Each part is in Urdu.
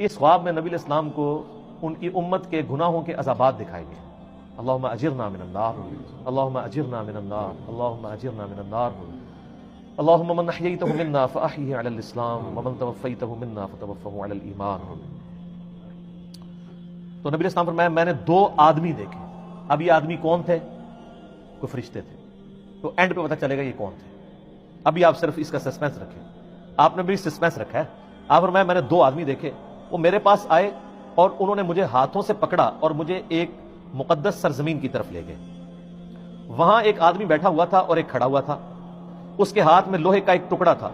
اس خواب میں نبی علیہ السلام کو ان کی امت کے گناہوں کے عذابات دکھائے گئے. اللہم اجرنا من النار، اللہم اجرنا من النار، اللہم اجرنا من النار، اللہم من احییتہ منا فاحیہ علی الاسلام ومن توفیتہ منا فتوفہ علی الایمان. تو نبی علیہ السلام فرمایا میں نے 2 آدمی دیکھے. اب یہ آدمی کون تھے؟ کوئی فرشتے تھے. تو اینڈ پہ پتہ چلے گا یہ کون تھے. ابھی آپ صرف اس کا سسپینس رکھیں. آپ نے بھی سسپینس رکھا ہے. آپ فرمایا میں نے 2 آدمی دیکھے، وہ میرے پاس آئے اور انہوں نے مجھے ہاتھوں سے پکڑا اور مجھے ایک مقدس سرزمین کی طرف لے گئے. وہاں ایک آدمی بیٹھا ہوا تھا اور ایک کھڑا ہوا تھا. اس کے ہاتھ میں لوہے کا ایک ٹکڑا تھا.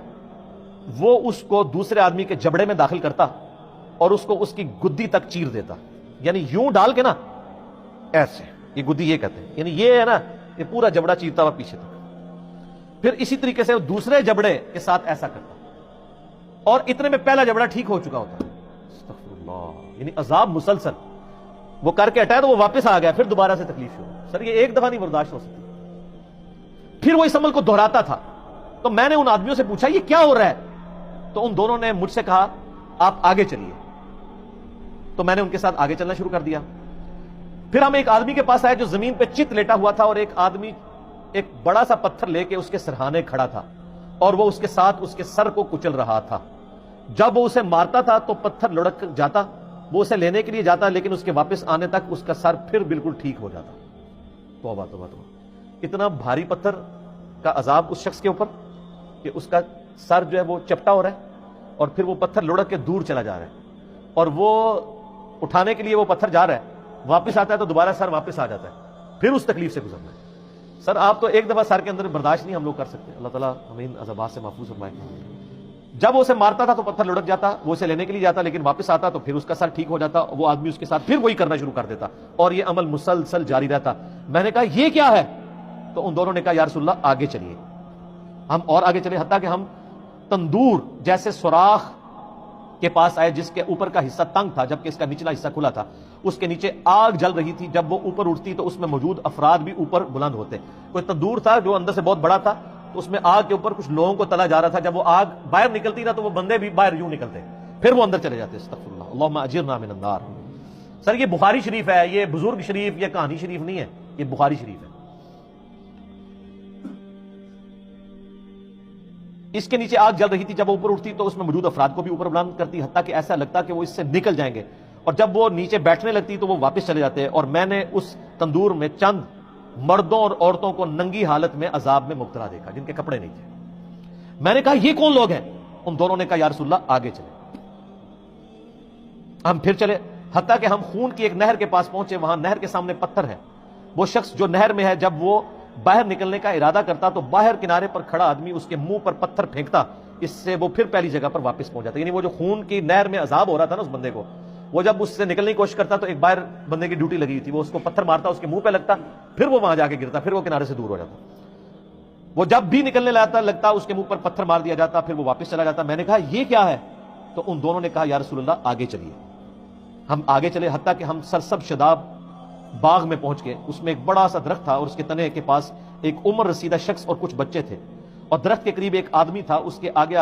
وہ اس کو دوسرے آدمی کے جبڑے میں داخل کرتا اور اس کو اس کی گدی تک چیر دیتا. یعنی یوں ڈال کے نا ایسے، یہ گدی یہ کہتے ہیں، یعنی یہ ہے نا، یہ پورا جبڑا چیرتا ہوا پیچھے تک. پھر اسی طریقے سے دوسرے جبڑے کے ساتھ ایسا کرتا اور اتنے میں پہلا جبڑا ٹھیک ہو چکا ہوتا. استغفر اللہ. یعنی عذاب مسلسل. وہ کر کے ہٹایا تو وہ واپس آ گیا، پھر دوبارہ سے تکلیف شروع. سر یہ ایک دفعہ نہیں برداشت ہو سکتی. پھر وہ اس عمل کو دہراتا تھا. تو میں نے ان آدمیوں سے پوچھا یہ کیا ہو رہا ہے؟ تو ان دونوں نے مجھ سے کہا آپ آگے چلیے. تو میں نے ان کے ساتھ آگے چلنا شروع کر دیا. پھر ہم ایک آدمی کے پاس آئے جو زمین پہ چت لیٹا ہوا تھا اور ایک آدمی ایک بڑا سا پتھر لے کے اس کے سرہانے کھڑا تھا اور وہ اس کے ساتھ اس کے سر کو کچل رہا تھا. جب وہ اسے مارتا تھا تو پتھر لڑک جاتا، وہ اسے لینے کے لیے جاتا لیکن اس کے واپس آنے تک اس کا سر پھر بالکل ٹھیک ہو جاتا. توبہ توبہ توبہ. اتنا بھاری پتھر کا عذاب اس شخص کے اوپر کہ اس کا سر جو ہے وہ چپٹا ہو رہا ہے اور پھر وہ پتھر لڑک کے دور چلا جا رہا ہے اور وہ اٹھانے کے لیے وہ پتھر جا رہا ہے، واپس آتا ہے تو دوبارہ سر واپس آ جاتا ہے، پھر اس تکلیف سے گزرنا ہے. سر آپ تو ایک دفعہ سر کے اندر برداشت نہیں ہم لوگ کر سکتے. اللہ تعالیٰ ہمیں ان عذابات سے محفوظ فرمائے. جب وہ اسے مارتا تھا تو پتھر لڑک جاتا، وہ اسے لینے کے لیے جاتا لیکن واپس آتا تو پھر اس کا سر ٹھیک ہو جاتا. وہ آدمی اس کے ساتھ پھر وہی کرنا شروع کر دیتا اور یہ عمل مسلسل جاری رہتا. میں نے کہا یہ کیا ہے؟ تو ان دونوں نے کہا یا رسول اللہ آگے چلیے. ہم اور آگے چلے حتیٰ کہ ہم تندور جیسے سوراخ کے پاس آئے جس کے اوپر کا حصہ تنگ تھا جبکہ اس کا نچلا حصہ کھلا تھا. اس کے نیچے آگ جل رہی تھی. جب وہ اوپر اٹھتی تو اس میں موجود افراد بھی اوپر بلند ہوتے. کوئی تندور تھا جو اندر سے بہت بڑا تھا تو اس میں آگ کے اوپر کچھ لوگوں کو تلا جا رہا تھا. جب وہ آگ باہر نکلتی نا تو وہ بندے بھی باہر یوں نکلتے، پھر وہ اندر چلے جاتے. استغفر اللہ. اللہم اجرنا من النار. سر یہ بخاری شریف ہے، یہ بزرگ شریف، یہ کہانی شریف نہیں ہے، یہ بخاری شریف ہے. اس کے نیچے آگ جل رہی تھی. جب وہ اوپر اٹھتی تو اس میں موجود افراد کو بھی اوپر بلند کرتی حتیٰ کہ ایسا لگتا کہ وہ اس سے نکل جائیں گے. اور جب وہ نیچے بیٹھنے لگتی تو وہ واپس چلے جاتے. اور میں نے اس تندور میں چند مردوں اور عورتوں کو ننگی حالت میں عذاب میں مبتلا دیکھا جن کے کپڑے نہیں تھے. میں نے کہا یہ کون لوگ ہیں؟ ان دونوں نے کہا یا رسول اللہ آگے چلے. ہم پھر چلے حتیٰ کہ ہم خون کی ایک نہر کے پاس پہنچے. وہاں نہر کے سامنے پتھر ہے. وہ شخص جو نہر میں ہے جب وہ باہر نکلنے کا ارادہ کرتا تو باہر کنارے پر کھڑا آدمی اس کے منہ پر پتھر پھینکتا، اس سے وہ پھر پہلی جگہ پر واپس پہنچ جاتا. یعنی وہ جو خون کی نہر میں عذاب ہو رہا تھا نا اس بندے کو، وہ جب اس سے نکلنے کی کوشش کرتا تو ایک باہر بندے کی ڈیوٹی لگی تھی، وہ اس کو پتھر مارتا، اس کے منہ پہ لگتا، پھر وہ وہاں جا کے گرتا، پھر وہ کنارے سے دور ہو جاتا. وہ جب بھی نکلنے لگتا اس کے منہ پر پتھر مار دیا جاتا، پھر وہ واپس چلا جاتا. میں نے کہا یہ کیا ہے؟ تو ان دونوں نے کہا یا رسول اللہ آگے چلیے. ہم آگے چلے حتیٰ کہ ہم سرسب شداب باغ میں پہنچ گئے. اس میں ایک بڑا سا درخت تھا اور اس کے تنے کے پاس ایک عمر رسیدہ شخص اور کچھ بچے تھے. اور درخت کے قریب ایک آدمی تھا، اس کے آگے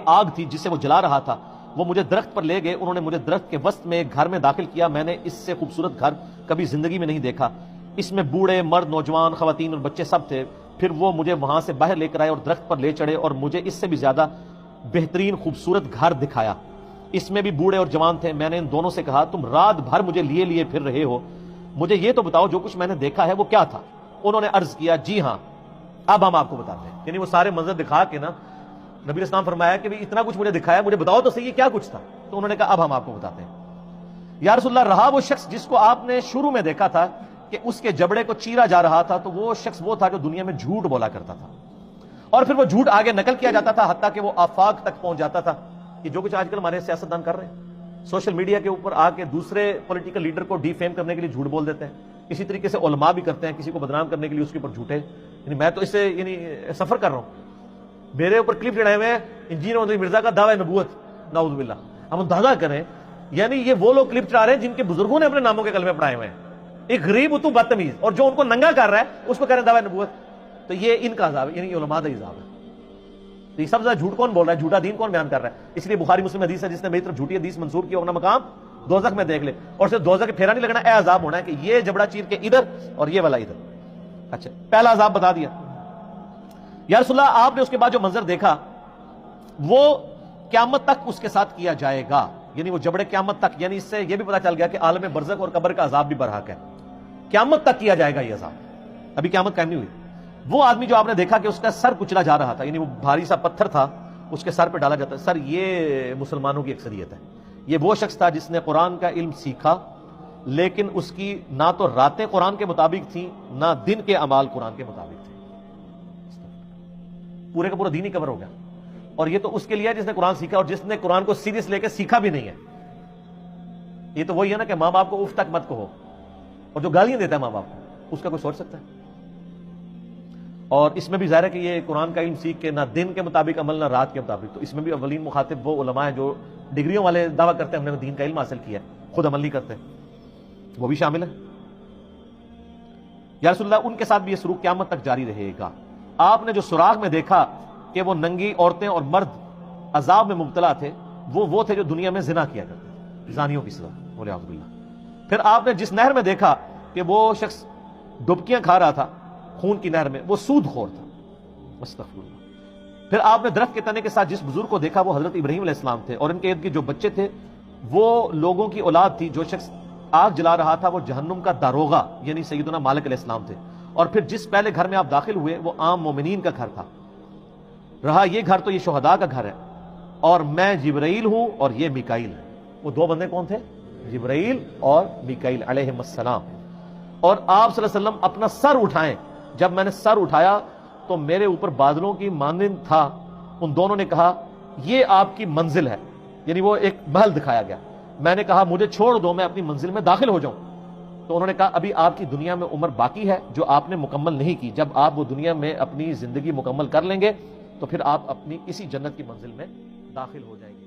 آگ تھی جسے وہ جلا رہا تھا. وہ مجھے درخت پر لے گئے. انہوں نے مجھے درخت کے وسط میں ایک گھر میں داخل کیا. میں نے اس سے خوبصورت گھر کبھی زندگی میں نہیں دیکھا. اس میں بوڑھے، مرد، نوجوان، خواتین اور بچے سب تھے. پھر وہ مجھے وہاں سے باہر لے کر آئے اور درخت پر لے چڑھے اور مجھے اس سے بھی زیادہ بہترین خوبصورت گھر دکھایا. اس میں بھی بوڑھے اور جوان تھے. میں نے ان دونوں سے کہا تم رات بھر مجھے لیے پھر رہے ہو، مجھے یہ تو بتاؤ جو کچھ میں نے دیکھا ہے وہ کیا تھا؟ انہوں نے عرض کیا جی ہاں اب ہم آپ کو بتاتے ہیں. یعنی وہ سارے منظر دکھا کے نا نبی اسلام فرمایا کہ اتنا کچھ مجھے دکھایا، مجھے بتاؤ تو صحیح یہ کیا کچھ تھا؟ تو انہوں نے کہا اب ہم آپ کو بتاتے ہیں. یا رسول اللہ رہا وہ شخص جس کو آپ نے شروع میں دیکھا تھا کہ اس کے جبڑے کو چیرا جا رہا تھا، تو وہ شخص وہ تھا جو دنیا میں جھوٹ بولا کرتا تھا اور پھر وہ جھوٹ آگے نقل کیا جاتا تھا حتیٰ کہ وہ آفاق تک پہنچ جاتا تھا. کہ جو کچھ آج کل ہمارے سیاستدان کر رہے ہیں، سوشل میڈیا کے اوپر آ کے دوسرے پولیٹیکل لیڈر کو ڈی فیم کرنے کے لیے جھوٹ بول دیتے ہیں. اسی طریقے سے علماء بھی کرتے ہیں، کسی کو بدنام کرنے کے لیے اس کے اوپر جھوٹے. یعنی میں تو اس سے سفر کر رہا ہوں، میرے اوپر کلپ چڑھائے ہوئے ہیں انجینئر محمد مرزا کا دعوی نبوت، نعوذ باللہ. ہم اندازہ کریں یعنی یہ وہ لوگ کلپ چڑھا رہے ہیں جن کے بزرگوں نے اپنے ناموں کے کلمے پڑھائے ہوئے ہیں. ایک غریب اتو بدتمیز، اور جو ان کو ننگا کر رہا ہے اس کو کہہ رہے ہیں دعوی نبوت. تو یہ ان کا عذاب ہے، یعنی علماء کا عذاب ہے. تو یہ سب سے زیادہ جھوٹ کون بول رہا ہے، جھوٹا دین کون بیان کر رہا ہے؟ اس لیے بخاری مسلم حدیث ہے، جس نے میری طرف جھوٹی حدیث منسوب کی ہوگا مقام دوزخ میں دیکھ لے، اور صرف دوزخ کے پھیرا نہیں لگنا، اے عذاب ہونا ہے کہ یہ جبڑا چیر کے ادھر اور یہ والا ادھر۔ اچھا، پہلا عذاب بتا دیا۔ یا رسول اللہ، آپ نے اس کے بعد جو منظر دیکھا وہ قیامت تک اس کے ساتھ کیا جائے گا، یعنی وہ جبڑے قیامت تک، یعنی اس سے یہ بھی پتا چل گیا کہ عالم برزخ اور قبر کا عذاب بھی برحق ہے، قیامت تک کیا جائے گا یہ عذاب، ابھی قیامت قائم نہیں ہوئی۔ وہ آدمی جو آپ نے دیکھا کہ اس کا سر کچلا جا رہا تھا، یعنی وہ بھاری سا پتھر تھا اس کے سر پہ ڈالا جاتا ہے، سر یہ مسلمانوں کی اکثریت ہے۔ یہ وہ شخص تھا جس نے قرآن کا علم سیکھا، لیکن اس کی نہ تو راتیں قرآن کے مطابق تھیں نہ دن کے اعمال قرآن کے مطابق تھے، پورے کا پورا دین ہی کور ہو گیا۔ اور یہ تو اس کے لیے جس نے قرآن سیکھا اور جس نے قرآن کو سیریس لے کے سیکھا بھی نہیں ہے۔ یہ تو وہی ہے نا کہ ماں باپ کو اف تک مت کہو، اور جو گالیاں دیتا ہے ماں باپ کو، اس کا کوئی سوچ سکتا ہے؟ اور اس میں بھی ظاہر ہے کہ یہ قرآن کا علم سیکھ کے نہ دن کے مطابق عمل نہ رات کے مطابق، تو اس میں بھی اولین مخاطب وہ علماء ہیں جو ڈگریوں والے دعویٰ کرتے ہیں ہم نے دین کا علم حاصل کیا ہے، خود عمل نہیں کرتے، وہ بھی شامل ہے۔ یا رسول اللہ، ان کے ساتھ بھی یہ سلوک قیامت تک جاری رہے گا۔ آپ نے جو سراغ میں دیکھا کہ وہ ننگی عورتیں اور مرد عذاب میں مبتلا تھے، وہ تھے جو دنیا میں زنا کیا کرتے تھے، زانیوں کی سزا، ولیعوذ باللہ۔ پھر آپ نے جس نہر میں دیکھا کہ وہ شخص ڈبکیاں کھا رہا تھا خون کی نہر میں، وہ سود خور تھا، استغفر اللہ۔ پھر آپ نے درخت کے تنے کے ساتھ جس بزرگ کو دیکھا وہ حضرت ابراہیم علیہ السلام تھے، اور ان کے ارد گرد جو بچے تھے وہ لوگوں کی اولاد تھی۔ جو شخص آگ جلا رہا تھا وہ جہنم کا داروغہ یعنی سیدنا مالک علیہ السلام تھے۔ اور پھر جس پہلے گھر میں آپ داخل ہوئے وہ عام مومنین کا گھر تھا، رہا یہ گھر تو یہ شہداء کا گھر ہے، اور میں جبرائیل ہوں اور یہ میکائیل ہے۔ وہ دو بندے کون تھے؟ جبرائیل اور میکائیل علیہ السلام۔ اور آپ صلی اللہ علیہ وسلم اپنا سر اٹھائیں، جب میں نے سر اٹھایا تو میرے اوپر بادلوں کی مانند تھا، ان دونوں نے کہا یہ آپ کی منزل ہے، یعنی وہ ایک محل دکھایا گیا۔ میں نے کہا مجھے چھوڑ دو، میں اپنی منزل میں داخل ہو جاؤں۔ تو انہوں نے کہا ابھی آپ کی دنیا میں عمر باقی ہے جو آپ نے مکمل نہیں کی، جب آپ وہ دنیا میں اپنی زندگی مکمل کر لیں گے تو پھر آپ اپنی اسی جنت کی منزل میں داخل ہو جائیں گے۔